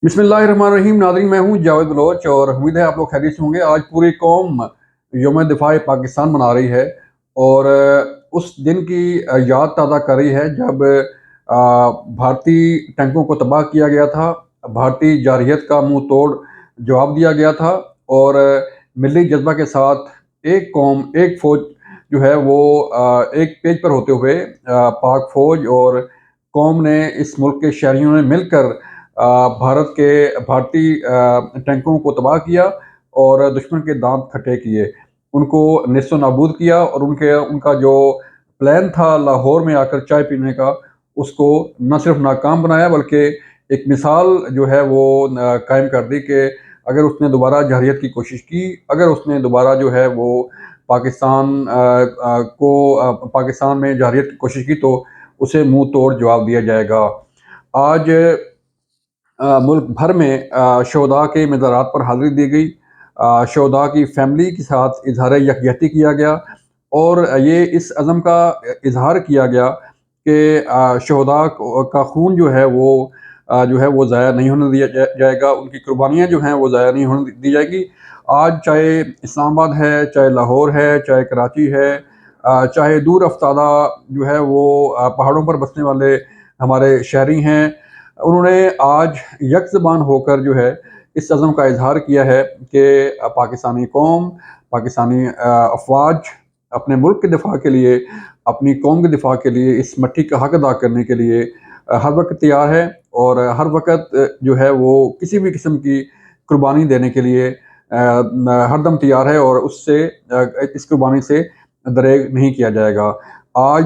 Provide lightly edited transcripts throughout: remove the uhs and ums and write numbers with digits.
बिस्मिल्लाहिर्रहमानिर्रहीम। नाज़रीन, मैं हूँ जावेद बलोच और उम्मीद है आप लोग खैरियत से होंगे। आज पूरी कौम यौम दिफा पाकिस्तान मना रही है और उस दिन की याद ताज़ा कर रही है जब भारतीय टैंकों को तबाह किया गया था। भारतीय जारहियत का मुंह तोड़ जवाब दिया गया था और मिली जज्बा के साथ एक कौम एक फ़ौज जो है वो एक पेज पर होते हुए पाक फ़ौज और कौम ने इस मुल्क के शहरियों ने मिलकर भारत के भारतीय टैंकों को तबाह किया और दुश्मन के दांत खट्टे किए, उनको नेस्तो नाबूद किया और उनका जो प्लान था लाहौर में आकर चाय पीने का, उसको न सिर्फ नाकाम बनाया बल्कि एक मिसाल जो है वो कायम कर दी कि अगर उसने दोबारा जहरियत की कोशिश की, अगर उसने दोबारा जो है वो पाकिस्तान में जहरियत की कोशिश की तो उसे मुंह तोड़ जवाब दिया जाएगा। आज मुल्क भर में शोहदा के मज़ारात पर हाज़िरी दी गई। शोहदा की फैमिली के साथ इज़हार यकजहती किया गया और ये इस अज़म का इज़हार किया गया कि शोहदा का खून जो है वो ज़ाया नहीं होने दिया जाएगा, उनकी कुर्बानियाँ जो हैं वो ज़ाया नहीं होने दी जाएगी। आज चाहे इस्लामाबाद है, चाहे लाहौर है, चाहे कराची है, चाहे दूर अफ्तादा जो है वो पहाड़ों पर बसने वाले हमारे शहरी हैं, उन्होंने आज यक ज़बान होकर जो है इस अज़म का इज़हार किया है कि पाकिस्तानी कौम, पाकिस्तानी अफ़वाज अपने मुल्क के दिफ़ा के लिए, अपनी कौम के दिफ़ा के लिए, इस मट्टी का हक़ अदा करने के लिए हर वक़्त तैयार है और हर वक़्त जो है वो किसी भी किस्म की कुर्बानी देने के लिए हरदम तैयार है और इस कुर्बानी से दरेग नहीं किया जाएगा। आज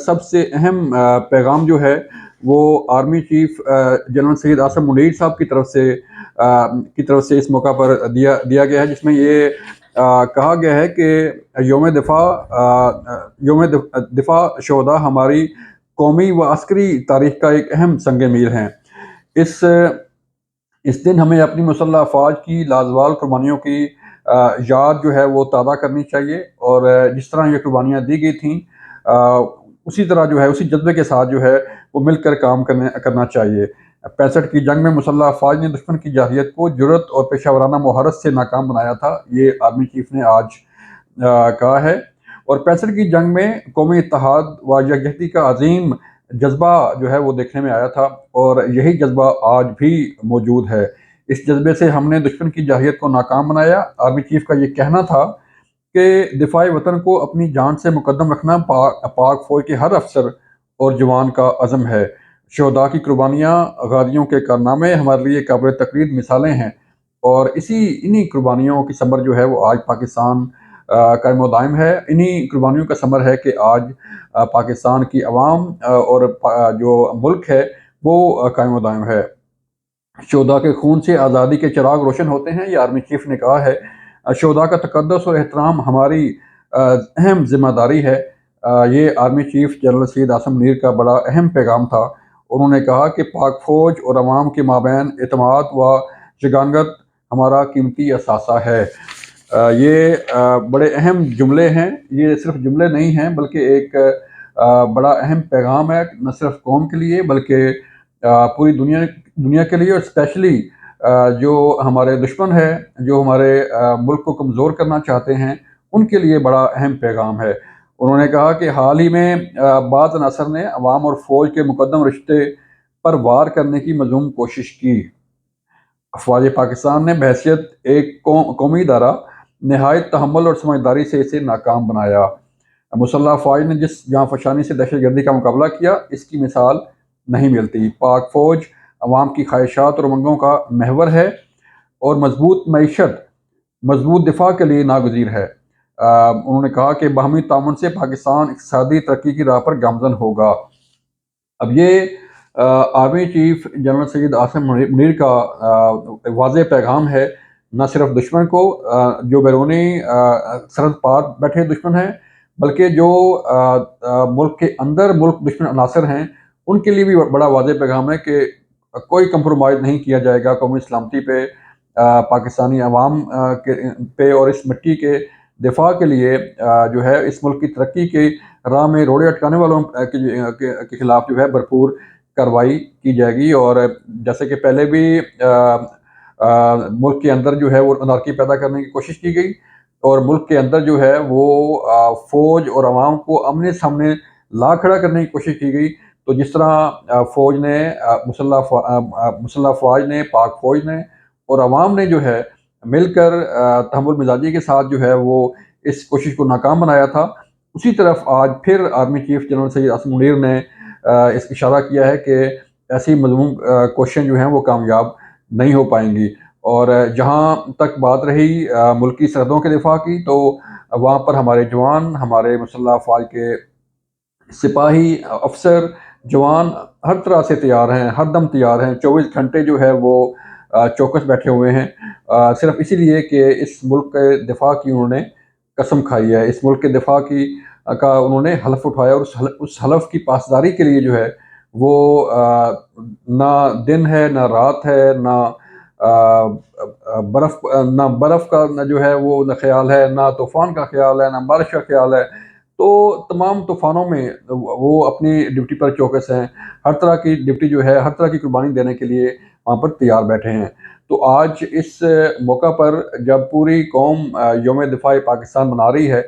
सबसे अहम पैगाम जो है वो army chief general Syed Asim Munir साहब की तरफ से इस मौका पर दिया गया है, जिसमें ये कहा गया है कि यौम दिफा शोहदा हमारी कौमी व अस्करी तारीख का एक अहम संग मील हैं। इस इस दिन हमें अपनी मुसल्लह अफ़वाज की लाजवाब कुर्बानियों की याद जो है वो ताज़ा करनी चाहिए और जिस तरह ये कुर्बानियाँ दी गई थीं उसी तरह जो है उसी जज्बे के साथ जो है वो मिलकर काम करना चाहिए। 65 की जंग में मुसल्लह अफ़वाज ने दुश्मन की जारहियत को जुर्रत और पेशा वराना महारत से नाकाम बनाया था, ये आर्मी चीफ ने आज कहा है। और 65 की जंग में कौमी इत्तेहाद व यकजहती का अज़ीम जज्बा जो है वो देखने में आया था और यही जज्बा आज भी मौजूद है। इस जज्बे से हमने दुश्मन की जारहियत को नाकाम बनाया। आर्मी चीफ का ये कहना था कि दिफाए वतन को अपनी जान से मुकद्दम रखना पाक फ़ौज के हर अफसर और जवान का अज़म है। शोहदा की कुर्बानियाँ, गाज़ियों के कारनामे हमारे लिए काबिल तक़लीद मिसालें हैं और इन्हीं कुर्बानियों की समर जो है वो आज पाकिस्तान कायम दायम है। इन्हीं कुर्बानियों का समर है कि आज पाकिस्तान की अवाम और जो मुल्क है वो कायम दायम है। शोहदा के खून से आज़ादी के चिराग रोशन होते हैं, ये आर्मी चीफ ने कहा है। शोहदा का तक़द्दुस और एहतराम हमारी अहम ज़िम्मेदारी है। ये army chief general Syed Asim Munir का बड़ा अहम पैगाम था। उन्होंने कहा कि पाक फ़ौज और अवाम के माबैन एतमाद व यगानत हमारा कीमती असासा है। ये बड़े अहम जुमले हैं, ये सिर्फ जुमले नहीं हैं बल्कि एक बड़ा अहम पैगाम है, न सिर्फ कौम के लिए बल्कि पूरी दुनिया दुनिया के लिए और स्पेशली जो हमारे दुश्मन है, जो हमारे मुल्क को कमज़ोर करना चाहते हैं, उनके लिए बड़ा अहम पैगाम है। उन्होंने कहा कि हाल ही में बाज़ अनासर ने अवाम और फ़ौज के मुक़द्दम रिश्ते पर वार करने की मज़मूम कोशिश की। अफ़वाज पाकिस्तान ने बहैसियत एक कौमी इदारा नहायत तहम्मुल और समझदारी से इसे नाकाम बनाया। मुसल्लह फ़ौज ने जिस जाँफशानी से दहशतगर्दी का मुकाबला किया, इसकी मिसाल नहीं मिलती। पाक फ़ौज अवाम की ख्वाहिशात और उमंगों का महवर है और मजबूत मईशत, मजबूत दिफा के लिए नागज़ीर है। उन्होंने कहा कि बाहमी तामुन से पाकिस्तान इक़्तिसादी तरक्की की राह पर गामज़न होगा। अब ये army chief general Syed Asim Munir का वाज़ेह पैगाम है, न सिर्फ दुश्मन को जो बैरूनी सरहद पार बैठे दुश्मन हैं, बल्कि जो मुल्क के अंदर मुल्क दुश्मन अनासर हैं, उनके लिए भी बड़ा वाज़ेह पैगाम है कि कोई कंप्रोमाइज़ नहीं किया जाएगा कौमी सलामती पे, पाकिस्तानी अवाम पे और इस मिट्टी के दिफा के लिए जो है इस मुल्क की तरक्की की राह में रोड़े अटकाने वालों के खिलाफ जो है भरपूर कार्रवाई की जाएगी। और जैसे कि पहले भी मुल्क के अंदर जो है वो अनारकी पैदा करने की कोशिश की गई, और मुल्क के अंदर जो है वो फ़ौज और अवाम को आमने-सामने ला खड़ा करने की कोशिश की गई। तो जिस तरह फ़ौज ने मुसल्लह फ़ौज ने, पाक फ़ौज ने और अवाम ने जो है मिलकर तहम्मुल मिज़ाजी के साथ जो है वो इस कोशिश को नाकाम बनाया था, उसी तरफ आज फिर army chief general Syed Asim Munir ने इस इशारा किया है कि ऐसी मज़मूम कोशिशें जो हैं वो कामयाब नहीं हो पाएँगी। और जहाँ तक बात रही मुल्की सरहदों के दिफ़ा की, तो वहाँ पर हमारे जवान, हमारे मुसल्लह अफ़वाज के सिपाही, अफ़सर, जवान हर तरह से तैयार हैं, हर दम तैयार हैं, 24 घंटे जो है वो चौकस बैठे हुए हैं, सिर्फ़ इसीलिए कि इस मुल्क के दिफ़ा की उन्होंने कसम खाई है, इस मुल्क के दिफ़ा की का उन्होंने हलफ़ उठाया, और उस हलफ़ की पासदारी के लिए जो है वो ना दिन है, ना रात है, ना बर्फ़ का ना जो है वो ना ख़्याल है, ना तूफ़ान का ख़्याल है, ना बारिश का ख़्याल है। तो तमाम तूफ़ानों में वो अपनी ड्यूटी पर चौकस हैं, हर तरह की ड्यूटी जो है, हर तरह की कुर्बानी देने के लिए वहाँ पर तैयार बैठे हैं। तो आज इस मौका पर जब पूरी कौम यौम दिफ़ा पाकिस्तान मना रही है,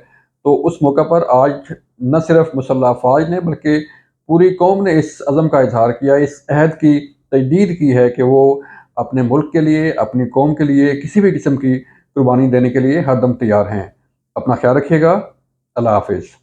तो उस मौका पर आज न सिर्फ़ मुसल्लह अफ़वाज ने बल्कि पूरी कौम ने इस अज़म का इज़हार किया, इस अहद की तजदीद की है कि वो अपने मुल्क के लिए, अपनी कौम के लिए किसी भी किस्म की कुर्बानी देने के लिए हरदम तैयार हैं। अपना ख़्याल रखिएगा। अल्लाह हाफ़िज़।